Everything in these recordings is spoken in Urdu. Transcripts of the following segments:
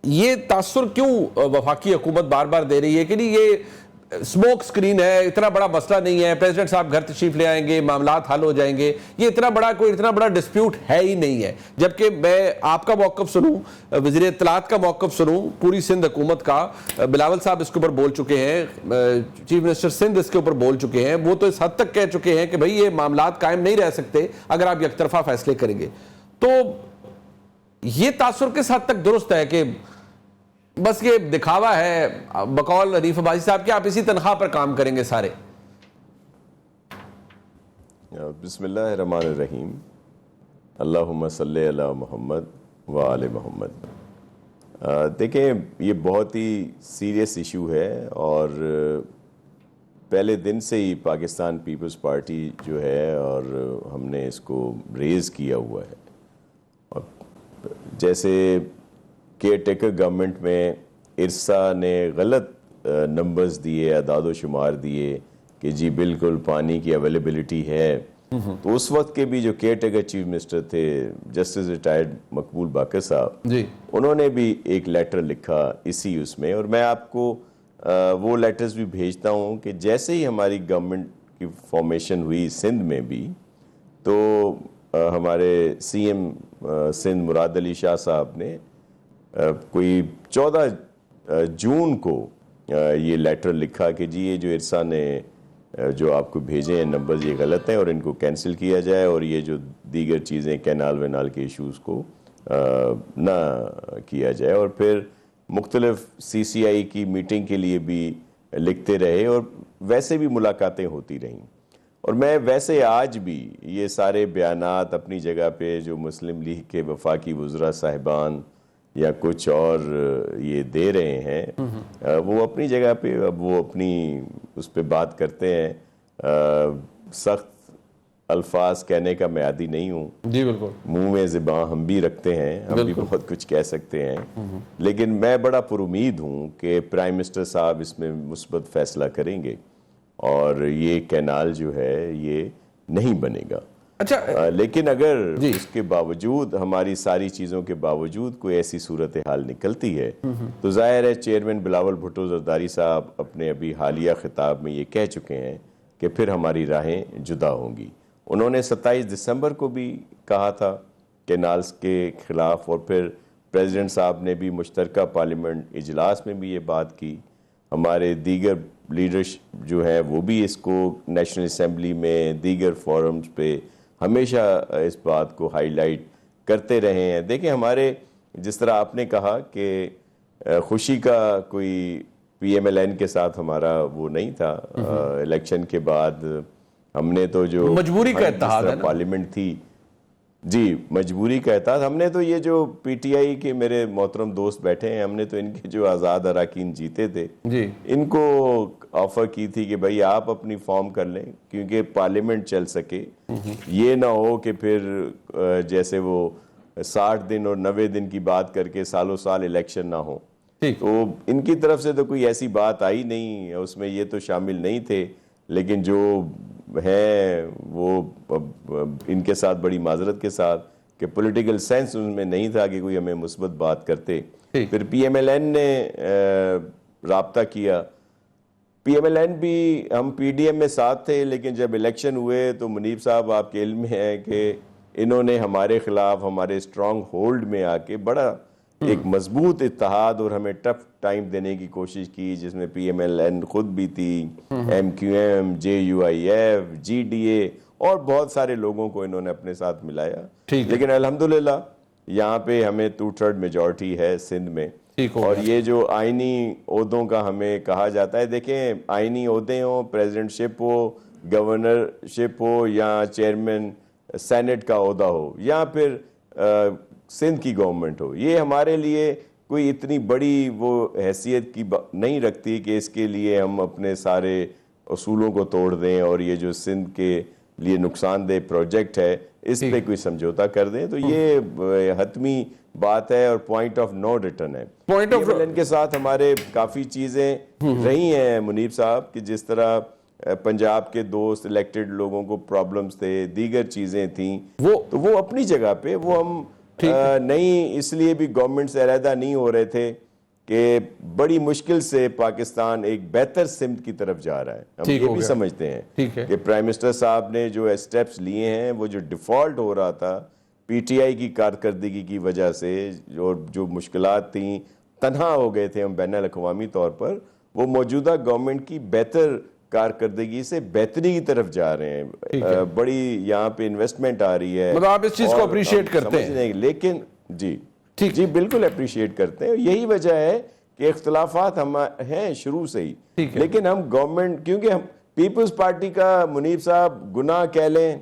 یہ تاثر کیوں وفاقی حکومت بار بار دے رہی ہے کہ نہیں یہ سموک سکرین ہے, اتنا بڑا مسئلہ نہیں ہے, پریزیڈنٹ صاحب گھر تشریف لے آئیں گے, معاملات حل ہو جائیں گے, یہ اتنا بڑا ڈسپیوٹ ہے ہی نہیں ہے. جبکہ میں آپ کا موقف سنوں, وزیر اطلاعات کا موقف سنوں, پوری سندھ حکومت کا, بلاول صاحب اس کے اوپر بول چکے ہیں, چیف منسٹر سندھ اس کے اوپر بول چکے ہیں, وہ تو اس حد تک کہہ چکے ہیں کہ بھئی یہ معاملات قائم نہیں رہ سکتے اگر آپ یک طرفہ فیصلے کریں گے. تو یہ تاثر کس حد تک درست ہے کہ بس یہ دکھاوا ہے بقول حنیف عباسی صاحب کہ آپ اسی تنخواہ پر کام کریں گے سارے؟ بسم اللہ الرحمن الرحیم. اللہم صلی علی محمد و آل محمد. دیکھیں یہ بہت ہی سیریس ایشو ہے اور پہلے دن سے ہی پاکستان پیپلز پارٹی جو ہے اور ہم نے اس کو ریز کیا ہوا ہے. اور جیسے کیئر ٹیکر گورنمنٹ میں ارسا نے غلط نمبرز دیے, اعداد و شمار دیے کہ جی بالکل پانی کی اویلیبلٹی ہے, تو اس وقت کے بھی جو کیئر ٹیکر چیف منسٹر تھے جسٹس ریٹائرڈ مقبول باقر صاحب, انہوں نے بھی ایک لیٹر لکھا اسی اس میں, اور میں آپ کو وہ لیٹرز بھی بھیجتا ہوں کہ جیسے ہی ہماری گورنمنٹ کی فارمیشن ہوئی سندھ میں بھی, تو ہمارے سی ایم سندھ مراد علی شاہ صاحب نے کوئی 14 جون کو یہ لیٹر لکھا کہ جی یہ جو ارسا نے جو آپ کو بھیجے ہیں نمبرز یہ غلط ہیں اور ان کو کینسل کیا جائے, اور یہ جو دیگر چیزیں کینال وینال کے ایشوز کو نہ کیا جائے. اور پھر مختلف سی سی آئی کی میٹنگ کے لیے بھی لکھتے رہے اور ویسے بھی ملاقاتیں ہوتی رہیں. اور میں ویسے آج بھی یہ سارے بیانات اپنی جگہ پہ جو مسلم لیگ کے وفاقی وزراء صاحبان یا کچھ اور یہ دے رہے ہیں, وہ اپنی جگہ پہ اب وہ اپنی اس پہ بات کرتے ہیں. سخت الفاظ کہنے کا میں عادی نہیں ہوں, جی بالکل, منہ میں زباں ہم بھی رکھتے ہیں, ہم بھی بہت کچھ کہہ سکتے ہیں, لیکن میں بڑا پر امید ہوں کہ پرائم منسٹر صاحب اس میں مثبت فیصلہ کریں گے اور یہ کینال جو ہے یہ نہیں بنے گا. اچھا لیکن اگر اس کے باوجود, ہماری ساری چیزوں کے باوجود کوئی ایسی صورتحال نکلتی ہے تو ظاہر ہے چیئرمین بلاول بھٹو زرداری صاحب اپنے ابھی حالیہ خطاب میں یہ کہہ چکے ہیں کہ پھر ہماری راہیں جدا ہوں گی. انہوں نے 27 دسمبر کو بھی کہا تھا کینالز کے خلاف, اور پھر پریزیڈنٹ صاحب نے بھی مشترکہ پارلیمنٹ اجلاس میں بھی یہ بات کی. ہمارے دیگر لیڈرز جو ہیں وہ بھی اس کو نیشنل اسمبلی میں دیگر فورمز پہ ہمیشہ اس بات کو ہائی لائٹ کرتے رہے ہیں. دیکھیں ہمارے جس طرح آپ نے کہا کہ خوشی کا کوئی پی ایم ایل این کے ساتھ ہمارا وہ نہیں تھا, الیکشن کے بعد ہم نے تو جو مجبوری کا اتحاد ہے پارلیمنٹ تھی, جی مجبوری کا اتحاد, ہم نے تو یہ جو پی ٹی آئی کے میرے محترم دوست بیٹھے ہیں, ہم نے تو ان کے جو آزاد اراکین جیتے تھے ان کو آفر کی تھی کہ بھئی آپ اپنی فارم کر لیں کیونکہ پارلیمنٹ چل سکے. یہ نہ ہو کہ پھر جیسے وہ 60 دن اور 90 دن کی بات کر کے سالوں سال الیکشن نہ ہو. تو ان کی طرف سے تو کوئی ایسی بات آئی نہیں, اس میں یہ تو شامل نہیں تھے, لیکن جو ہیں وہ ان کے ساتھ بڑی معذرت کے ساتھ کہ پولیٹیکل سینس ان میں نہیں تھا کہ کوئی ہمیں مثبت بات کرتے. پھر پی ایم ایل این نے رابطہ کیا, پی ایم ایل این بھی ہم پی ڈی ایم میں ساتھ تھے, لیکن جب الیکشن ہوئے تو منیب صاحب آپ کے علم میں ہے کہ انہوں نے ہمارے خلاف ہمارے اسٹرانگ ہولڈ میں آ کے بڑا ایک مضبوط اتحاد اور ہمیں ٹف ٹائم دینے کی کوشش کی, جس میں پی ایم ایل این خود بھی تھی, M Q M, J U I F, G D A اور بہت سارے لوگوں کو انہوں نے اپنے ساتھ ملایا. لیکن الحمدللہ یہاں پہ ہمیں 2/3 میجورٹی ہے سندھ میں. اور یہ جو آئینی عہدوں کا ہمیں کہا جاتا ہے, دیکھیں آئینی عہدے ہوں, پریزیڈنٹ شپ ہو, گورنر شپ ہو, یا چیئرمین سینٹ کا عہدہ ہو, یا پھر سندھ کی گورنمنٹ ہو, یہ ہمارے لیے کوئی اتنی بڑی وہ حیثیت کی نہیں رکھتی کہ اس کے لیے ہم اپنے سارے اصولوں کو توڑ دیں اور یہ جو سندھ کے لیے نقصان دہ پروجیکٹ ہے اس پہ کوئی سمجھوتا کر دیں. تو یہ حتمی بات ہے اور پوائنٹ آف نو ریٹرن ہے. ان کے ساتھ ہمارے کافی چیزیں رہی ہیں منیب صاحب, کہ جس طرح پنجاب کے دوست الیکٹڈ لوگوں کو پرابلمز تھے, دیگر چیزیں تھیں, تو وہ اپنی جگہ پہ وہ ہم نہیں اس لیے بھی گورنمنٹ سے علیحدہ نہیں ہو رہے تھے کہ بڑی مشکل سے پاکستان ایک بہتر سمت کی طرف جا رہا ہے. ہم یہ بھی سمجھتے ہیں کہ پرائم منسٹر صاحب نے جو اسٹیپس لیے ہیں وہ جو ڈیفالٹ ہو رہا تھا پی ٹی آئی کی کارکردگی کی وجہ سے جو مشکلات تھیں تنہا ہو گئے تھے ہم بین الاقوامی طور پر, وہ موجودہ گورنمنٹ کی بہتر کارکردگی سے بہتری کی طرف جا رہے ہیں. بڑی یہاں پہ انویسٹمنٹ آ رہی ہے, مطلب آپ اس چیز کو اپریشیٹ کرتے ہیں. لیکن جی بالکل اپریشیٹ کرتے ہیں. یہی وجہ ہے کہ اختلافات ہم ہیں شروع سے ہی, لیکن ہم گورنمنٹ, کیونکہ ہم پیپلز پارٹی کا منیب صاحب گناہ کہہ لیں,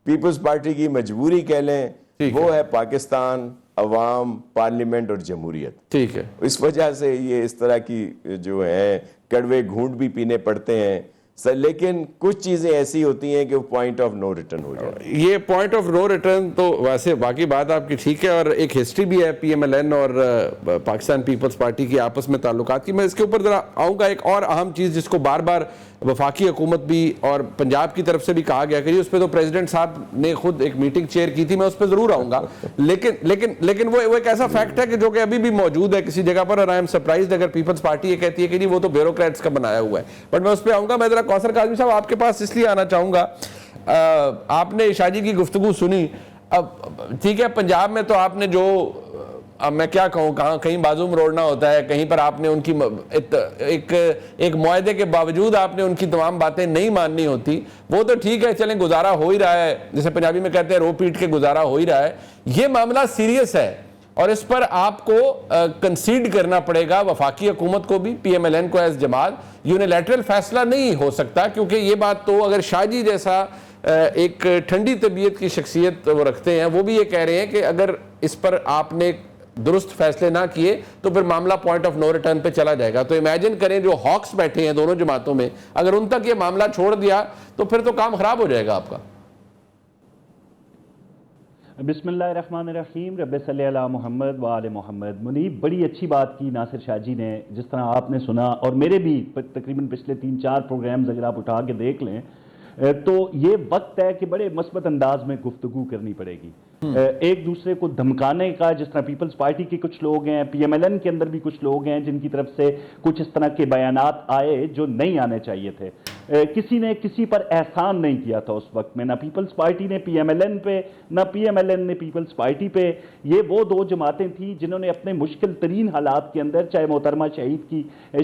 پیپلز پارٹی کی مجبوری کہہ لیں, وہ ہے پاکستان, عوام, پارلیمنٹ اور جمہوریت. ٹھیک ہے, اس وجہ سے یہ اس طرح کی جو ہیں کڑوے گھونٹ بھی پینے پڑتے ہیں سر, لیکن کچھ چیزیں ایسی ہوتی ہیں کہ وہ پوائنٹ آف نو ریٹرن ہو جاتی ہیں. یہ پوائنٹ آف نو ریٹرن تو ویسے باقی بات آپ کی ٹھیک ہے, اور ایک ہسٹری بھی ہے پی ایم ایل این اور پاکستان پیپلز پارٹی کی آپس میں تعلقات کی. میں اس کے اوپر ذرا آؤں گا. ایک اور اہم چیز جس کو بار بار وفاقی حکومت بھی اور پنجاب کی طرف سے بھی کہا گیا کہ اس پہ تو پریزیڈنٹ صاحب نے خود ایک میٹنگ چیئر کی تھی, میں اس پہ ضرور آؤں گا, لیکن وہ ایک ایسا فیکٹ ہے کہ جو کہ ابھی بھی موجود ہے کسی جگہ پر, اور آئی ایم سرپرائزڈ اگر پیپلز پارٹی یہ کہتی ہے کہ نہیں وہ تو بیوروکریٹس کا بنایا ہوا ہے. بٹ میں اس پہ آؤں گا. میں ذرا کوثر کاظمی صاحب آپ کے پاس اس لیے آنا چاہوں گا, آپ نے شاہ جی کی گفتگو سنی. اب ٹھیک ہے, پنجاب میں تو آپ نے جو, اب میں کیا کہوں, کہیں بازو مروڑنا ہوتا ہے, کہیں پر آپ نے ان کی ایک معاہدے کے باوجود آپ نے ان کی تمام باتیں نہیں ماننی ہوتی. وہ تو ٹھیک ہے, چلیں گزارا ہو ہی رہا ہے, جسے پنجابی میں کہتے ہیں رو پیٹ کے گزارا ہو ہی رہا ہے. یہ معاملہ سیریس ہے اور اس پر آپ کو کنسیڈ کرنا پڑے گا, وفاقی حکومت کو بھی, پی ایم ایل این کو ایز جماعت. یونیلیٹرل فیصلہ نہیں ہو سکتا, کیونکہ یہ بات تو اگر شاہ جی جیسا ایک ٹھنڈی طبیعت کی شخصیت وہ رکھتے ہیں, وہ بھی یہ کہہ رہے ہیں کہ اگر اس پر آپ نے درست فیصلے نہ کیے تو پھر معاملہ پوائنٹ آف نو ریٹرن پہ چلا جائے گا. تو امیجن کریں جو ہاکس بیٹھے ہیں دونوں جماعتوں میں, اگر ان تک یہ معاملہ چھوڑ دیا تو پھر تو کام خراب ہو جائے گا آپ کا. بسم اللہ الرحمن الرحیم. رب صلی علی محمد و آل محمد. منیب, بڑی اچھی بات کی ناصر شاہ جی نے, جس طرح آپ نے سنا, اور میرے بھی تقریباً پچھلے 3-4 پروگرامز اگر آپ اٹھا کے دیکھ لیں تو یہ وقت ہے کہ بڑے مثبت انداز میں گفتگو کرنی پڑے گی. ایک دوسرے کو دھمکانے کا, جس طرح پیپلز پارٹی کے کچھ لوگ ہیں, پی ایم ایل این کے اندر بھی کچھ لوگ ہیں جن کی طرف سے کچھ اس طرح کے بیانات آئے جو نہیں آنے چاہیے تھے. کسی نے کسی پر احسان نہیں کیا تھا اس وقت میں, نہ پیپلز پارٹی نے پی ایم ایل این پہ, نہ پی ایم ایل این نے پیپلز پارٹی پہ. یہ وہ دو جماعتیں تھیں جنہوں نے اپنے مشکل ترین حالات کے اندر, چاہے محترمہ شہید کی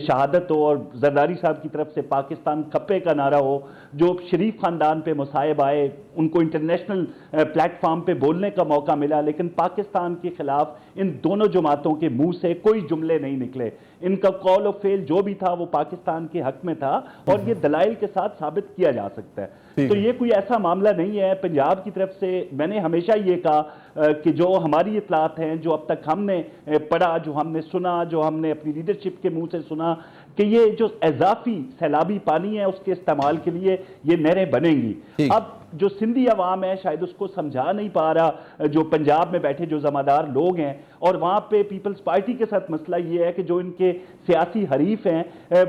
شہادت ہو اور زرداری صاحب کی طرف سے پاکستان کھپے کا نعرہ ہو, جو شریف خاندان پہ مصائب آئے, ان کو انٹرنیشنل پلیٹ فارم پہ بولنے کا موقع ملا, لیکن پاکستان کے خلاف ان دونوں جماعتوں کے منہ سے کوئی جملے نہیں نکلے. ان کا قول و فعل جو بھی تھا وہ پاکستان کے حق میں تھا, اور یہ دلائل کے ساتھ ثابت کیا جا سکتا ہے. تو یہ کوئی ایسا معاملہ نہیں ہے. پنجاب کی طرف سے میں نے ہمیشہ یہ کہا کہ جو ہماری اطلاعات ہیں, جو اب تک ہم نے پڑھا, جو ہم نے سنا, جو ہم نے اپنی لیڈرشپ کے منہ سے سنا, کہ یہ جو اضافی سیلابی پانی ہے اس کے استعمال کے لیے یہ نہریں بنیں گی. اب جو سندھی عوام ہے شاید اس کو سمجھا نہیں پا رہا, جو پنجاب میں بیٹھے جو ذمہ دار لوگ ہیں, اور وہاں پہ پیپلز پارٹی کے ساتھ مسئلہ یہ ہے کہ جو ان کے سیاسی حریف ہیں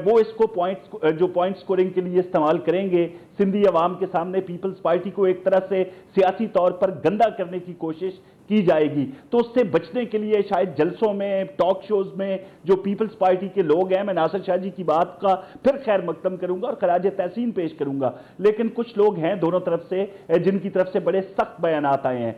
وہ اس کو پوائنٹ سکورنگ کے لیے استعمال کریں گے. سندھی عوام کے سامنے پیپلز پارٹی کو ایک طرح سے سیاسی طور پر گندا کرنے کی کوشش کی جائے گی. تو اس سے بچنے کے لیے شاید جلسوں میں, ٹاک شوز میں جو پیپلز پارٹی کے لوگ ہیں, میں ناصر شاہ جی کی بات کا پھر خیر مقدم کروں گا اور خراج تحسین پیش کروں گا, لیکن کچھ لوگ ہیں دونوں طرف سے جن کی طرف سے بڑے سخت بیانات آئے ہیں.